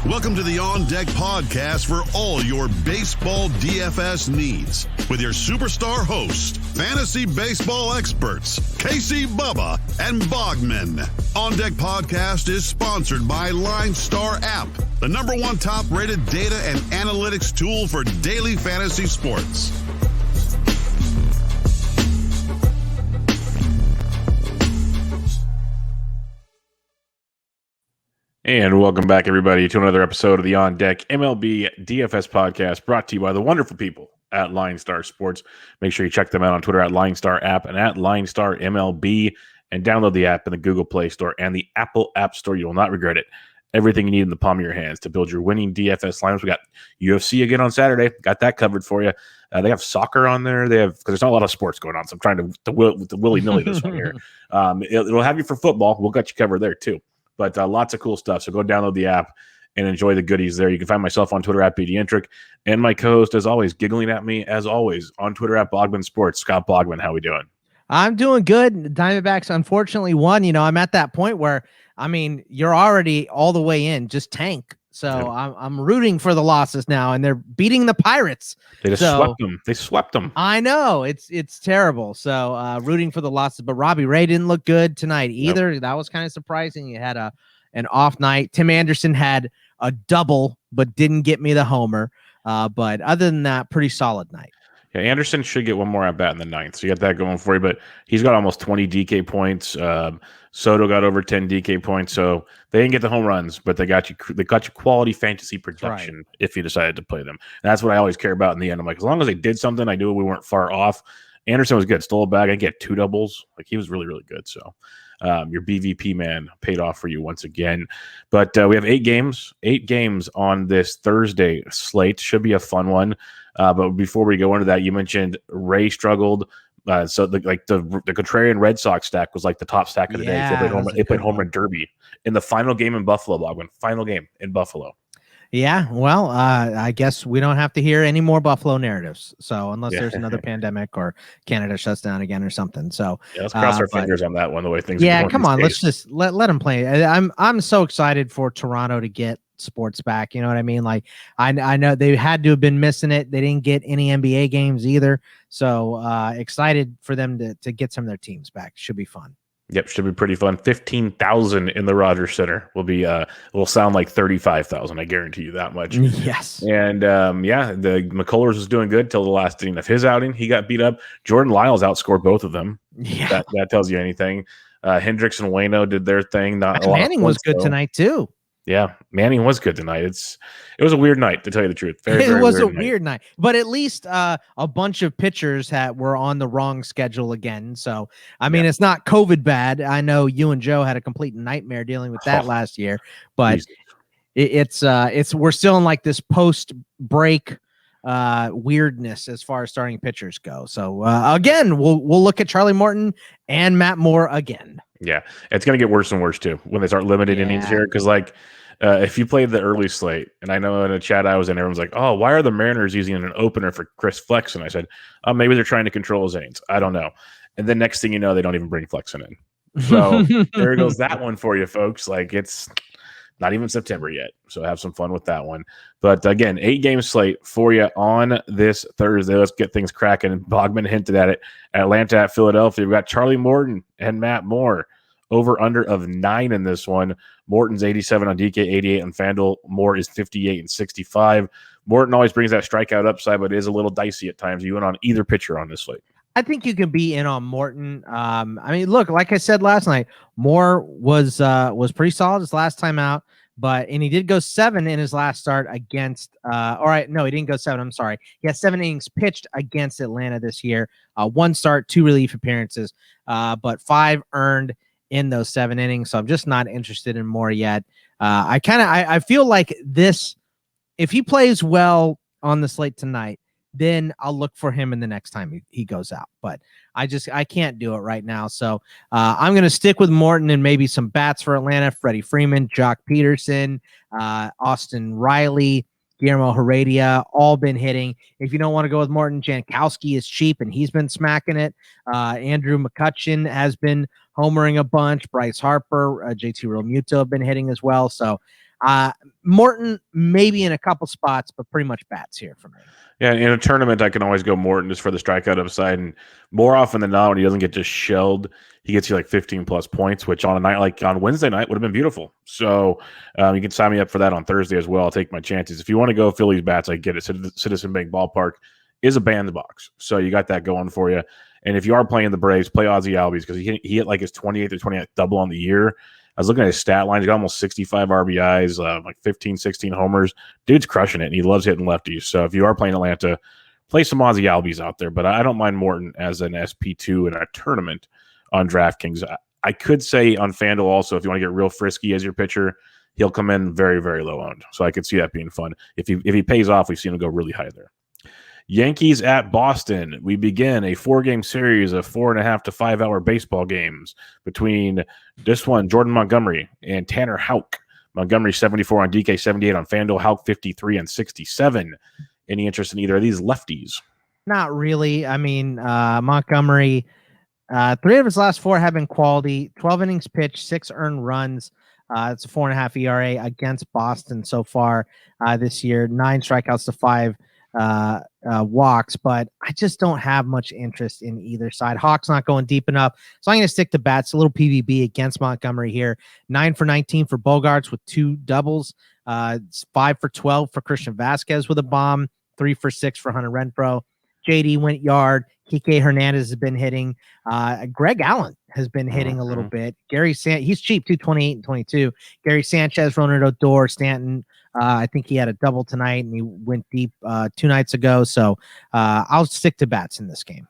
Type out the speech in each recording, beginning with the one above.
Welcome to the On Deck podcast for all your baseball DFS needs with your superstar host, fantasy baseball experts, Casey, Bubba, and Bogman. On Deck podcast is sponsored by LineStar app, the #1 top-rated data and analytics tool for daily fantasy sports. And welcome back, everybody, to another episode of the On Deck MLB DFS podcast, brought to you by the wonderful people at LineStar Sports. Make sure you check them out on Twitter at LineStar app and at LineStar MLB, and download the app in the Google Play Store and the Apple App Store. You will not regret it. Everything you need in the palm of your hands to build your winning DFS lineups. We got UFC again on Saturday. Got that covered for you. They have soccer on there. They have, because there's not a lot of sports going on, so I'm trying to willy-nilly this one here. It'll have you for football. We'll got you covered there too. But lots of cool stuff. So go download the app and enjoy the goodies there. You can find myself on Twitter at BDentric, and my co-host, as always, giggling at me, as always, on Twitter at Bogman Sports. Scott Bogman, how we doing? I'm doing good. Diamondbacks unfortunately won. You know, I'm at that point where, I mean, you're already all the way in, just tank. So yeah. I'm rooting for the losses now, and they're beating the Pirates. They just swept them. They swept them. I know. It's terrible. So rooting for the losses. But Robbie Ray didn't look good tonight either. Nope. That was kind of surprising. He had an off night. Tim Anderson had a double, but didn't get me the homer. But other than that, pretty solid night. Yeah, Anderson should get one more at bat in the ninth, so you got that going for you. But he's got almost 20 DK points. Soto got over 10 DK points, so they didn't get the home runs, but they got you. They got you quality fantasy production right if you decided to play them. And that's what I always care about in the end. I'm like, as long as they did something, I knew we weren't far off. Anderson was good, stole a bag. I get 2 doubles. Like, he was really, really good. So your BVP man paid off for you once again. But we have 8 games on this Thursday slate. Should be a fun one. But before we go into that, you mentioned Ray struggled. So the contrarian Red Sox stack was like the top stack of the day. They played home run derby in the final game in Buffalo, Bogman. Final game in Buffalo. Yeah, well, I guess we don't have to hear any more Buffalo narratives. So unless there's another pandemic or Canada shuts down again or something. So let's cross our fingers on that one. The way things. Yeah, come on, let's just let them play. I'm so excited for Toronto to get sports back. You know what I mean? Like I know they had to have been missing it. They didn't get any NBA games either. So excited for them to get some of their teams back. Should be fun. Yep, should be pretty fun. 15,000 in the Rogers Center will sound like 35,000. I guarantee you that much. Yes. And the McCullers was doing good till the last inning of his outing. He got beat up. Jordan Lyles outscored both of them. Yeah, that tells you anything. Hendricks and Waino did their thing. Manning was good tonight too. Yeah, Manning was good tonight. It was a weird night, to tell you the truth. It was a weird night, but at least a bunch of pitchers were on the wrong schedule again. So, I mean, it's not COVID bad. I know you and Joe had a complete nightmare dealing with that last year, but it's we're still in like this post break weirdness as far as starting pitchers go. So again, we'll look at Charlie Morton and Matt Moore again. Yeah, it's going to get worse and worse, too, when they start limiting innings here. Because, if you played the early slate, and I know in a chat I was in, everyone's like, oh, why are the Mariners using an opener for Chris Flexen? I said, oh, maybe they're trying to control his innings. I don't know. And then next thing you know, they don't even bring Flexen in. So there goes that one for you, folks. Like, it's not even September yet. So have some fun with that one. But, again, 8-game slate for you on this Thursday. Let's get things cracking. And Bogman hinted at it. Atlanta at Philadelphia. We've got Charlie Morton and Matt Moore. Over under of 9 in this one. Morton's 87 on DK, 88 on FanDuel. Moore is 58 and 65. Morton always brings that strikeout upside, but it is a little dicey at times. You went on either pitcher on this slate. I think you can be in on Morton. I mean, look, like I said last night, Moore was pretty solid his last time out, and he did go 7 in his last start against. He didn't go 7. I'm sorry. He had 7 innings pitched against Atlanta this year. 1 start, 2 relief appearances, but 5 earned in those 7 innings. So I'm just not interested in Moore yet. I feel like this, if he plays well on the slate tonight, then I'll look for him in the next time he goes out. But I can't do it right now. So I'm going to stick with Morton and maybe some bats for Atlanta. Freddie Freeman, Jock Peterson, Austin Riley, Guillermo Heredia, all been hitting. If you don't want to go with Morton, Jankowski is cheap, and he's been smacking it. Andrew McCutcheon has been homering a bunch. Bryce Harper, JT Realmuto have been hitting as well. So Morton maybe in a couple spots, but pretty much bats here for me. Yeah, in a tournament, I can always go Morton just for the strikeout upside. And more often than not, when he doesn't get just shelled, he gets you like 15-plus points, which on a night like on Wednesday night would have been beautiful. So you can sign me up for that on Thursday as well. I'll take my chances. If you want to go Phillies bats, I get it. Citizen Bank Ballpark is a bandbox. So you got that going for you. And if you are playing the Braves, play Ozzie Albies because he hit like his 28th or 29th double on the year. I was looking at his stat line. He's got almost 65 RBIs, like 15, 16 homers. Dude's crushing it, and he loves hitting lefties. So if you are playing Atlanta, play some Ozzie Albies out there. But I don't mind Morton as an SP2 in a tournament on DraftKings. I could say on FanDuel also, if you want to get real frisky as your pitcher, he'll come in very, very low owned. So I could see that being fun. If he pays off, we've seen him go really high there. Yankees at Boston. We begin a 4-game series of 4.5 to 5 hour baseball games between this one, Jordan Montgomery and Tanner Houck. Montgomery 74 on DK, 78 on FanDuel, Houck 53 and 67. Any interest in either of these lefties? Not really. I mean, Montgomery, 3 of his last 4 have been quality, 12 innings pitched, 6 earned runs. It's a 4.5 ERA against Boston so far this year, 9 strikeouts to 5 walks, but I just don't have much interest in either side. Hawk's not going deep enough, so I'm going to stick to bats. A little PVB against Montgomery here. 9 for 19 for Bogarts with 2 doubles. 5 for 12 for Christian Vasquez with a bomb. 3 for 6 for Hunter Renfroe. JD went yard. Kike Hernandez has been hitting. Greg Allen has been hitting a little bit. Gary he's cheap too, 28 and 22. Gary Sanchez, Ronald Odor, Stanton. I think he had a double tonight and he went deep 2 nights ago. So I'll stick to bats in this game.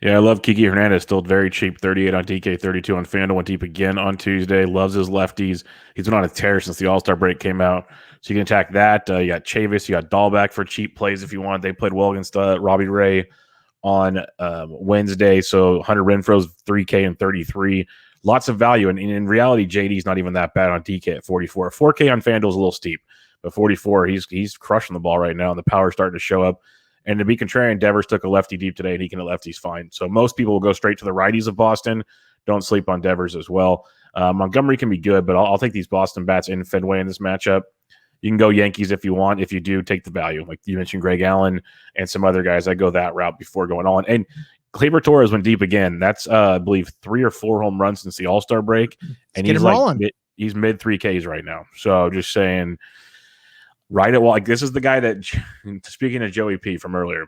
Yeah, I love Kike Hernandez, still very cheap, 38 on DK, 32 on FanDuel, went deep again on Tuesday, loves his lefties. He's been on a tear since the All-Star break came out, so you can attack that. You got Chavis, you got Dahlback for cheap plays if you want. They played well against Robbie Ray on Wednesday, so Hunter Renfroe's 3K and 33. Lots of value, and in reality, JD's not even that bad on DK at 44. 4K on FanDuel's a little steep, but 44, he's crushing the ball right now, and the power's starting to show up. And to be contrarian, Devers took a lefty deep today, and he can hit lefties fine. So most people will go straight to the righties of Boston. Don't sleep on Devers as well. Montgomery can be good, but I'll take these Boston bats in Fenway in this matchup. You can go Yankees if you want. If you do, take the value. Like you mentioned, Greg Allen and some other guys. I go that route before going on. And Gleyber Torres went deep again. That's, I believe, 3 or 4 home runs since the All-Star break. And he's mid 3Ks right now. So just saying – right at well, like this is the guy that, speaking of Joey P from earlier,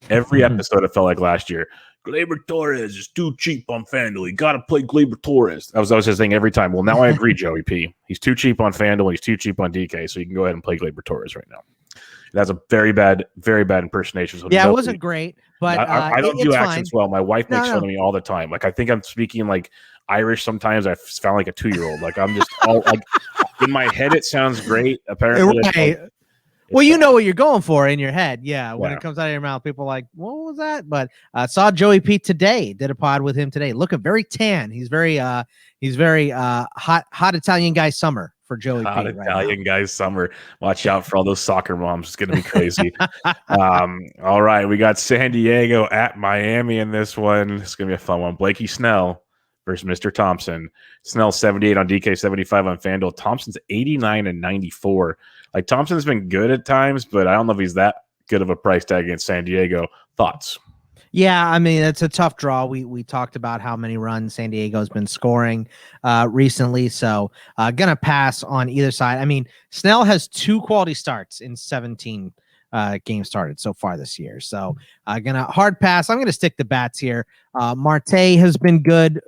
every episode it felt like last year. Gleyber Torres is too cheap on FanDuel. You got to play Gleyber Torres. That was his thing every time. Well, now I agree, Joey P. He's too cheap on FanDuel. He's too cheap on DK. So you can go ahead and play Gleyber Torres right now. That's a very bad impersonation. So yeah, it wasn't great, but I don't do accents fine. well. My wife makes fun of me all the time. Like I think I'm speaking like Irish sometimes. I sound like a 2-year-old. Like I'm just all like in my head. It sounds great. Apparently, right. Well, you know what you're going for in your head. Yeah. When it comes out of your mouth, people are like, what was that? But I saw Joey P today, did a pod with him today. Looking very tan. He's very hot Italian guy summer for Joey hot P. Italian guy summer. Watch out for all those soccer moms. It's going to be crazy. All right. We got San Diego at Miami in this one. It's going to be a fun one. Blakey Snell versus Mr. Thompson. Snell 78 on DK, 75 on FanDuel. Thompson's 89 and 94. Like Thompson's been good at times, but I don't know if he's that good of a price tag against San Diego. Thoughts? Yeah, I mean, it's a tough draw. We talked about how many runs San Diego's been scoring recently, so gonna pass on either side. I mean, Snell has 2 quality starts in 17 games started so far this year, so gonna hard pass. I'm gonna stick to bats here. Marte has been good.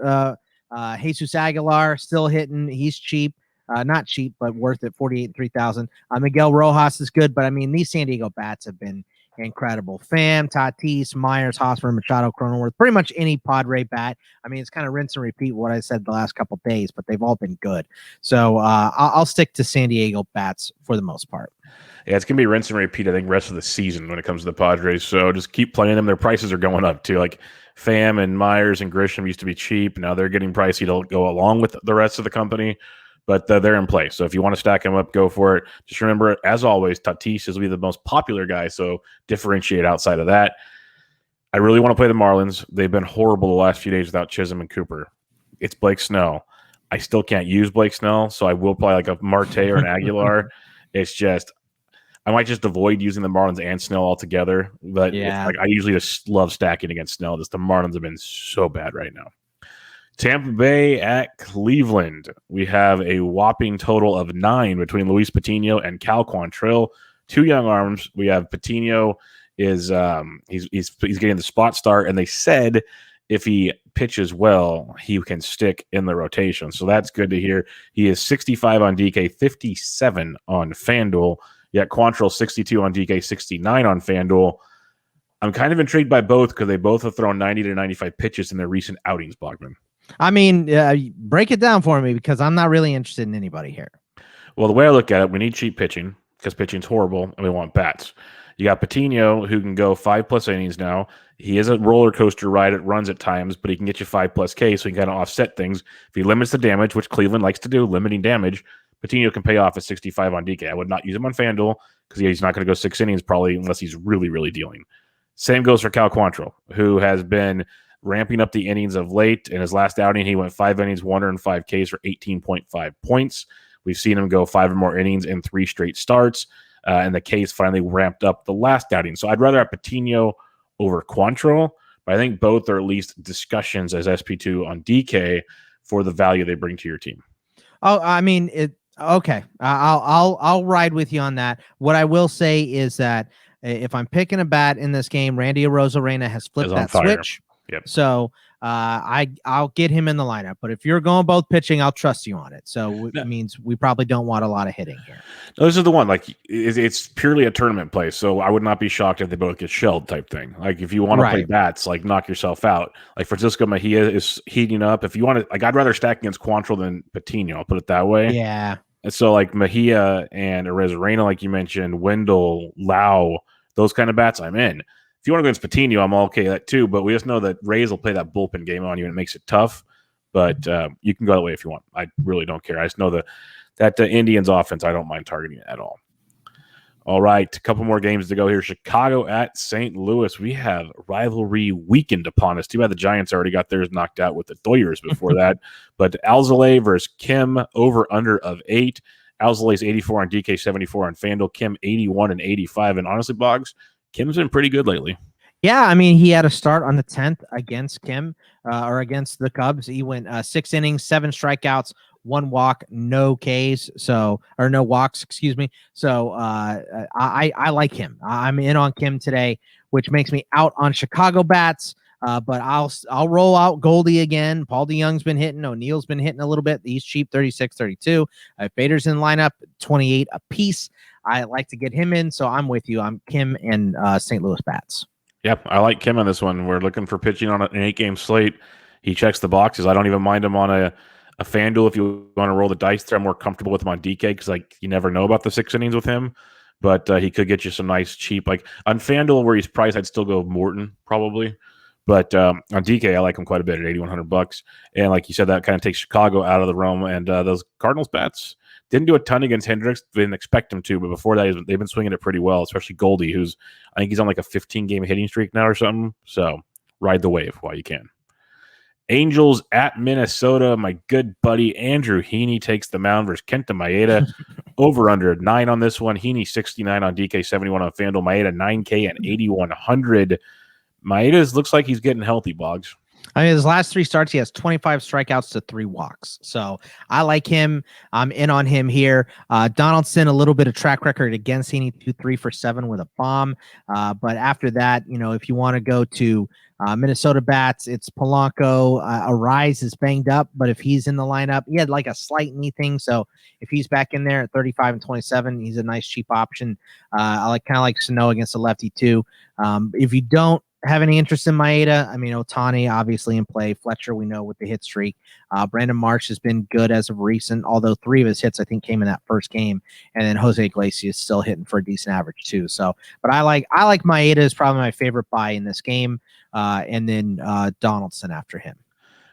Jesus Aguilar still hitting. He's cheap. Not cheap, but worth it, 48 and 3,000. Miguel Rojas is good, but I mean, these San Diego bats have been incredible. Pham, Tatis, Myers, Hosmer, Machado, Cronenworth, pretty much any Padre bat. I mean, it's kind of rinse and repeat what I said the last couple of days, but they've all been good. So I'll stick to San Diego bats for the most part. Yeah, it's going to be rinse and repeat, I think, rest of the season when it comes to the Padres. So just keep playing them. Their prices are going up, too. Like Pham and Myers and Grisham used to be cheap. Now they're getting pricey to go along with the rest of the company. But they're in play. So if you want to stack them up, go for it. Just remember, as always, Tatis is the most popular guy, so differentiate outside of that. I really want to play the Marlins. They've been horrible the last few days without Chisholm and Cooper. It's Blake Snell. I still can't use Blake Snell, so I will play like a Marte or an Aguilar. It's just I might just avoid using the Marlins and Snell altogether. But it's like I usually just love stacking against Snell. Just the Marlins have been so bad right now. Tampa Bay at Cleveland. We have a whopping total of 9 between Luis Patino and Cal Quantrill. 2 young arms. We have Patino is he's getting the spot start, and they said if he pitches well, he can stick in the rotation. So that's good to hear. He is 65 on DK, 57 on FanDuel. Yet Quantrill 62 on DK, 69 on FanDuel. I'm kind of intrigued by both because they both have thrown 90 to 95 pitches in their recent outings, Bogman. I mean, break it down for me because I'm not really interested in anybody here. Well, the way I look at it, we need cheap pitching because pitching's horrible and we want bats. You got Patino who can go 5+ innings now. He is a roller coaster ride. It runs at times, but he can get you 5+ K, so he can kind of offset things. If he limits the damage, which Cleveland likes to do, limiting damage, Patino can pay off at 65 on DK. I would not use him on FanDuel because he's not going to go 6 innings probably unless he's really, really dealing. Same goes for Cal Quantrill, who has been ramping up the innings of late. In his last outing, he went 5 innings, 105 Ks for 18.5 points. We've seen him go 5 or more innings in 3 straight starts, and the Ks finally ramped up the last outing. So I'd rather have Patino over Quantrill, but I think both are at least discussions as SP2 on DK for the value they bring to your team. Oh, I mean, okay. I'll ride with you on that. What I will say is that if I'm picking a bat in this game, Randy Arozarena has flipped that switch. Yep. So I'll get him in the lineup. But if you're going both pitching, I'll trust you on it. So it means we probably don't want a lot of hitting here. No, this is the one. Like it's purely a tournament play, so I would not be shocked if they both get shelled type thing. Like if you want to play bats, like knock yourself out. Like Francisco Mejia is heating up. If you want to, like I'd rather stack against Quantrill than Patino. I'll put it that way. Yeah. And so like Mejia and Arozarena, like you mentioned, Wendell, Lau, those kind of bats, I'm in. If you want to go against Patino, I'm okay that too. But we just know that Rays will play that bullpen game on you, and it makes it tough. But you can go that way if you want. I really don't care. I just know that the Indians offense, I don't mind targeting it at all. All right, a couple more games to go here. Chicago at St. Louis. We have rivalry weekend upon us. Too bad the Giants already got theirs knocked out with the Doyers before that. But Alzolay versus Kim, over under of 8. Alzolay's 84 on DK, 74 on FanDuel. Kim 81 and 85. And honestly, Boggs, Kim's been pretty good lately. Yeah, I mean, he had a start on the 10th against Kim or against the Cubs. He went 6 innings, 7 strikeouts, 1 walk, no Ks. So, or no walks, excuse me. So I like him. I'm in on Kim today, which makes me out on Chicago bats. But I'll roll out Goldie again. Paul DeYoung's been hitting. O'Neill's been hitting a little bit. He's cheap, 36, 32. Bader's in lineup, 28 apiece. I like to get him in, so I'm with you. I'm Kim and St. Louis bats. Yep, I like Kim on this one. We're looking for pitching on an 8-game slate. He checks the boxes. I don't even mind him on a FanDuel if you want to roll the dice there. I'm more comfortable with him on DK because like you never know about the 6 innings with him. But he could get you some nice cheap. Like on FanDuel where he's priced, I'd still go Morton probably. But on DK, I like him quite a bit at $8,100. And like you said, that kind of takes Chicago out of the realm. And those Cardinals bats didn't do a ton against Hendricks. Didn't expect him to. But before that, they've been swinging it pretty well, especially Goldie, who's I think he's on like a 15-game hitting streak now or something. So ride the wave while you can. Angels at Minnesota. My good buddy Andrew Heaney takes the mound versus Kenta Maeda. Over under 9 on this one. Heaney 69 on DK, 71 on FanDuel. Maeda 9K and 8,100. Maeda's looks like he's getting healthy, Boggs. I mean, his last 3 starts, he has 25 strikeouts to 3 walks. So I like him. I'm in on him here. Donaldson, a little bit of track record against Heaney, 2-3 for 7 with a bomb. But after that, if you want to go to Minnesota bats, it's Polanco. Arise is banged up, but if he's in the lineup, he had like a slight knee thing. So if he's back in there at 35 and 27, he's a nice cheap option. I kind of like Sano against the lefty too. If you don't have any interest in Maeda, I mean, Ohtani obviously in play. Fletcher, we know with the hit streak. Brandon Marsh has been good as of recent, although 3 of his hits, I think, came in that first game. And then Jose Iglesias still hitting for a decent average too. So, but I like Maeda is probably my favorite buy in this game. And then Donaldson after him.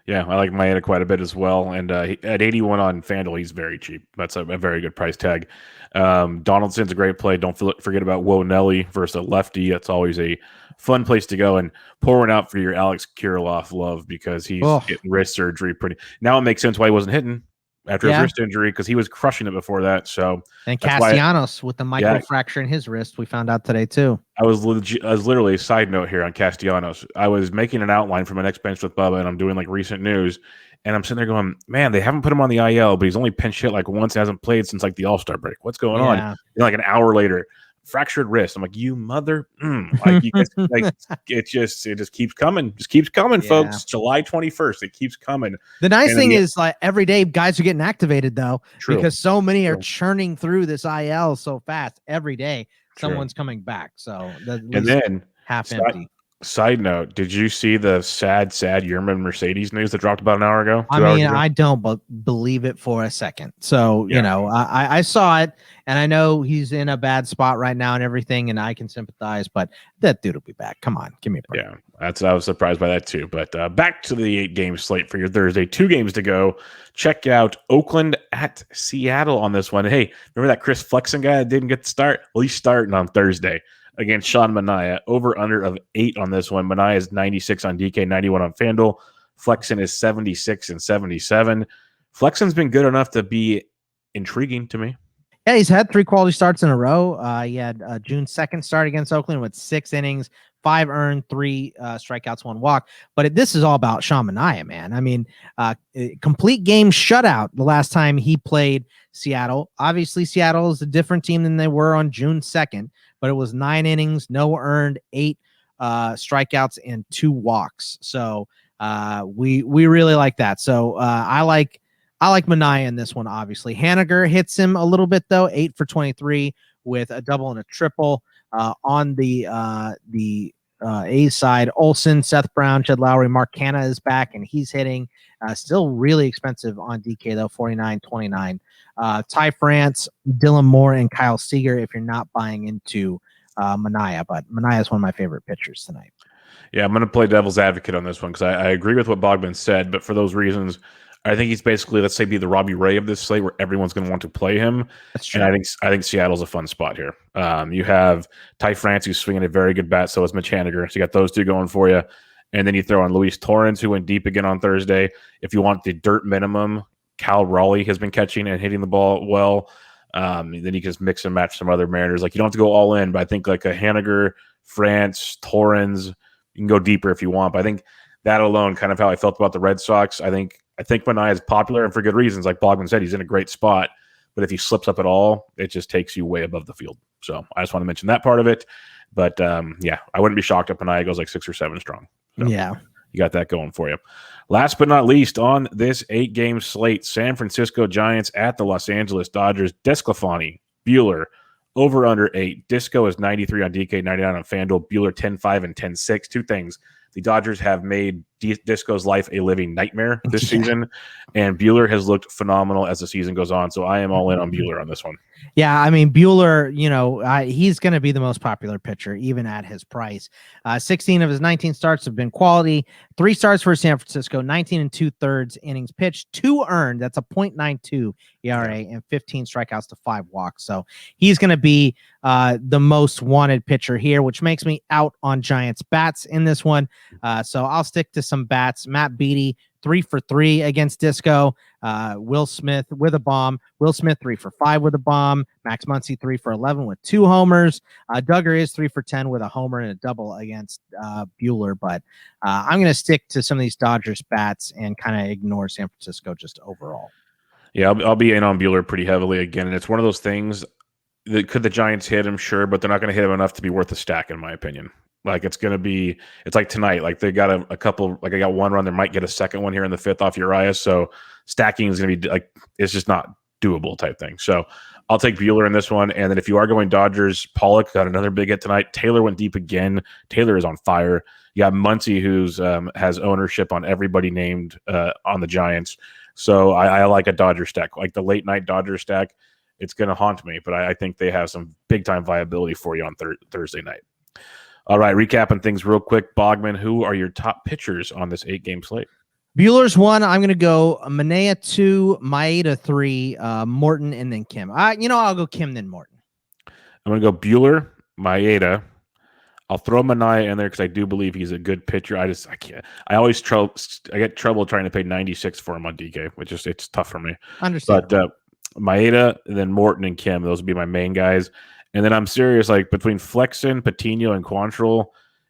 Yeah, I like Maeda quite a bit as well. And at 81 on FanDuel, he's very cheap. That's a very good price tag. Donaldson's a great play. Don't forget about Wo Nelly versus a lefty. That's always a fun place to go. And pour one out for your Alex Kirilloff love because he's getting wrist surgery pretty. Now it makes sense why he wasn't hitting after his wrist injury because he was crushing it before that. So and Castellanos with the microfracture in his wrist, we found out today too. I was literally a side note here on Castellanos. I was making an outline for my next bench with Bubba, and I'm doing like recent news, and I'm sitting there going, "Man, they haven't put him on the IL, but he's only pinch hit like once, hasn't played since like the All-Star break. What's going on?" And like an hour later, fractured wrist. I'm like, "You mother!" Like, you guys, like it just keeps coming, folks. July 21st, it keeps coming. The nice thing is, like, every day guys are getting activated though, True. because so many are churning through this IL so fast. Every day someone's coming back, so and then half empty. Side note, did you see the sad Yerman Mercedes news that dropped about an hour ago? I mean, I don't believe it for a second. So, you know, I saw it, and I know he's in a bad spot right now and everything, and I can sympathize, but that dude will be back. Come on, give me a break. Yeah, I was surprised by that too. But back to the 8-game slate for your Thursday. 2 games to go. Check out Oakland at Seattle on this one. Hey, remember that Chris Flexen guy that didn't get to start? Well, he's starting on Thursday against Sean Manaea. Over under of 8 on this one. Manaea is 96 on DK, 91 on FanDuel. Flexen is 76 and 77. Flexen's been good enough to be intriguing to me. Yeah, he's had 3 quality starts in a row. He had a June 2nd start against Oakland with 6 innings, 5 earned, 3 strikeouts, 1 walk. But this is all about Sean Manaea, man. I mean, complete game shutout the last time he played Seattle. Obviously, Seattle is a different team than they were on June 2nd, but it was 9 innings, no earned, 8 strikeouts, and 2 walks. So we really like that. So I like Manaea in this one, obviously. Haniger hits him a little bit, though, 8 for 23 with a double and a triple. On the A side, Olsen, Seth Brown, Jed Lowry, Mark Canha is back, and he's hitting. Still really expensive on DK, though, 49.29. Ty France, Dylan Moore, and Kyle Seager if you're not buying into Manaea. But Manaea is one of my favorite pitchers tonight. Yeah, I'm going to play devil's advocate on this one because I agree with what Bogman said, but for those reasons, I think he's basically, let's say, be the Robbie Ray of this slate where everyone's going to want to play him. That's true. And I think Seattle's a fun spot here. You have Ty France, who's swinging a very good bat, so is Mitch Haniger. So you got those 2 going for you. And then you throw on Luis Torrens, who went deep again on Thursday. If you want the dirt minimum, Cal Raleigh has been catching and hitting the ball well. Then you can just mix and match some other Mariners. Like, you don't have to go all in, but I think like a Haniger, France, Torrens, you can go deeper if you want. But I think that alone, kind of how I felt about the Red Sox. I think Manaea is popular, and for good reasons. Like Bogman said, he's in a great spot. But if he slips up at all, it just takes you way above the field. So I just want to mention that part of it. But I wouldn't be shocked if Manaea goes like 6 or 7 strong. So, you got that going for you. Last but not least, on this 8-game slate, San Francisco Giants at the Los Angeles Dodgers. DeSclafani, Buehler, over under 8. Disco is 93 on DK, 99 on FanDuel. Buehler 10-5 and 10-6. 2 things. The Dodgers have made Disco's life a living nightmare this season, and Buehler has looked phenomenal as the season goes on. So I am all in on Buehler on this one. Yeah, I mean, Buehler, he's going to be the most popular pitcher, even at his price. 16 of his 19 starts have been quality. 3 starts for San Francisco, 19 2/3 innings pitched, 2 earned. That's a .92 ERA and 15 strikeouts to 5 walks. So he's going to be the most wanted pitcher here, which makes me out on Giants bats in this one. So I'll stick to some bats. Matt Beattie, 3 for 3 against Disco. Will Smith with a bomb. Will Smith 3 for 5 with a bomb. Max Muncy 3 for 11 with 2 homers. Duggar is 3 for 10 with a homer and a double against Buehler. But I'm going to stick to some of these Dodgers bats and kind of ignore San Francisco just overall. Yeah, I'll be in on Buehler pretty heavily again. And it's one of those things that could the Giants hit him? Sure, but they're not going to hit him enough to be worth a stack, in my opinion. Like, it's like tonight. Like, they got a couple, like I got 1 run. They might get a second one here in the 5th off Urias. So stacking is going to be like, it's just not doable type thing. So I'll take Buehler in this one. And then if you are going Dodgers, Pollock got another big hit tonight. Taylor went deep again. Taylor is on fire. You got Muncy, who's has ownership on everybody named on the Giants. So I like a Dodger stack, like the late night Dodger stack. It's going to haunt me, but I think they have some big time viability for you on Thursday night. All right, recapping things real quick. Bogman, who are your top pitchers on this 8-game slate? Buehler's 1. I'm going to go Manaea 2, Maeda 3, Morton, and then Kim. I'll go Kim, then Morton. I'm going to go Buehler, Maeda. I'll throw Minaya in there because I do believe he's a good pitcher. I can't. I get trouble trying to pay 96 for him on DK, which is it's tough for me. Understand. But Maeda, and then Morton and Kim, those would be my main guys. And then I'm serious, like between Flexen, Patino, and Quantrill.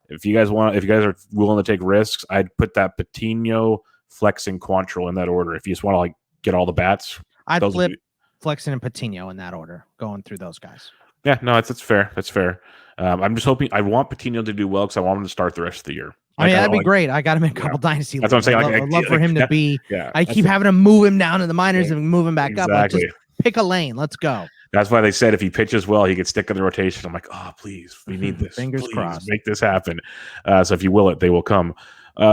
If you guys are willing to take risks, I'd put that Patino, Flexen, Quantrill in that order. If you just want to like get all the bats, I'd flip Flexen and Patino in that order, going through those guys. Yeah, no, that's fair. That's fair. I'm just hoping. I want Patino to do well because I want him to start the rest of the year. I mean, that'd be great. I got him in a couple dynasty leagues. That's what I'm saying. I'd love for him to be. Yeah, I keep having to move him down in the minors and move him back up. Like, just pick a lane. Let's go. That's why they said if he pitches well, he could stick in the rotation. I'm like, oh, please, we need this. Fingers please, crossed. Make this happen. So if you will it, they will come.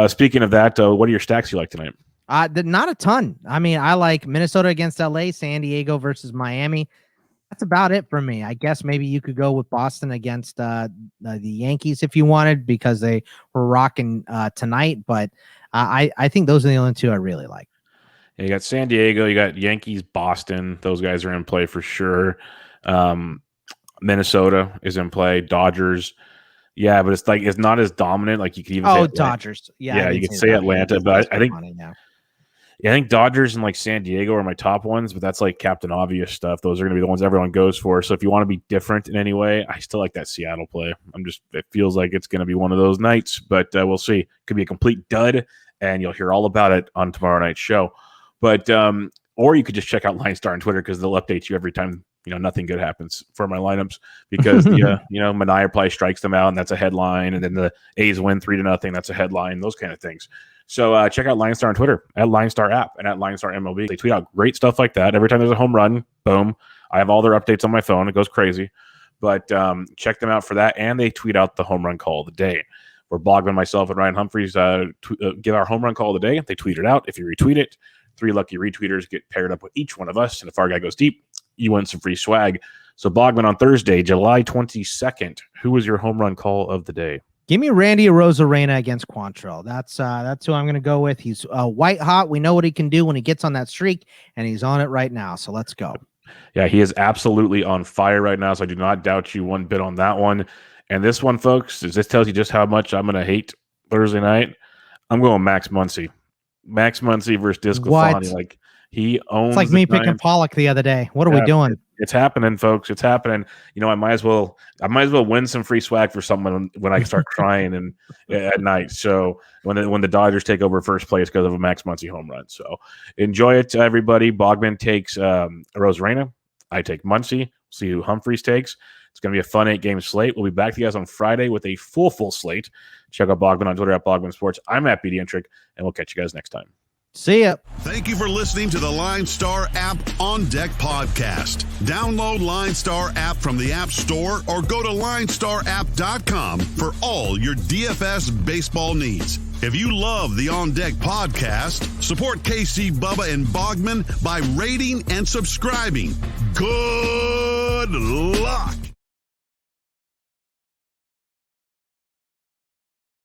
Speaking of that, what are your stacks you like tonight? Not a ton. I mean, I like Minnesota against LA, San Diego versus Miami. That's about it for me. I guess maybe you could go with Boston against the Yankees if you wanted, because they were rocking tonight. But I think those are the only two I really like. Yeah, you got San Diego, you got Yankees, Boston. Those guys are in play for sure. Minnesota is in play. Dodgers. Yeah, but it's not as dominant. Like you could even say Dodgers. Yeah, you could say Atlanta, but I think I think Dodgers and like San Diego are my top ones, but that's like Captain Obvious stuff. Those are going to be the ones everyone goes for. So if you want to be different in any way, I still like that Seattle play. It feels like it's going to be one of those nights, but we'll see. Could be a complete dud, and you'll hear all about it on tomorrow night's show. But or you could just check out LineStar on Twitter because they'll update you every time nothing good happens for my lineups, because Minaya probably strikes them out and that's a headline, and then the A's win 3-0, that's a headline, those kind of things. So check out LineStar on Twitter at LineStar app and at LineStar MLB. They tweet out great stuff like that every time there's a home run. Boom, I have all their updates on my phone. It goes crazy, but check them out for that. And they tweet out the home run call of the day, where Bogman, myself, and Ryan Humphreys give our home run call of the day. They tweet it out. If you retweet it, 3 lucky retweeters get paired up with each one of us, and if our guy goes deep, you win some free swag. So Bogman, on Thursday, July 22nd, who was your home run call of the day? Give me Randy Arozarena against Quantrill. That's who I'm going to go with. He's white hot. We know what he can do when he gets on that streak, and he's on it right now. So let's go. Yeah, he is absolutely on fire right now, so I do not doubt you one bit on that one. And this one, folks, this tells you just how much I'm going to hate Thursday night. I'm going Max Muncy. Max Muncy versus Discofani. Like, he owns. It's like me picking Pollock the other day. What are we doing? It's happening, folks. It's happening. I might as well win some free swag for someone when I start crying and at night. So when the Dodgers take over first place because of a Max Muncy home run. So enjoy it, everybody. Bogman takes Arozarena. I take Muncy. See who Humphreys takes. It's going to be a fun 8-game slate. We'll be back to you guys on Friday with a full slate. Check out Bogman on Twitter at Bogman Sports. I'm at BDentric, and we'll catch you guys next time. See ya. Thank you for listening to the LineStar app On Deck podcast. Download LineStar app from the App Store or go to linestarapp.com for all your DFS baseball needs. If you love the On Deck podcast, support KC, Bubba, and Bogman by rating and subscribing. Good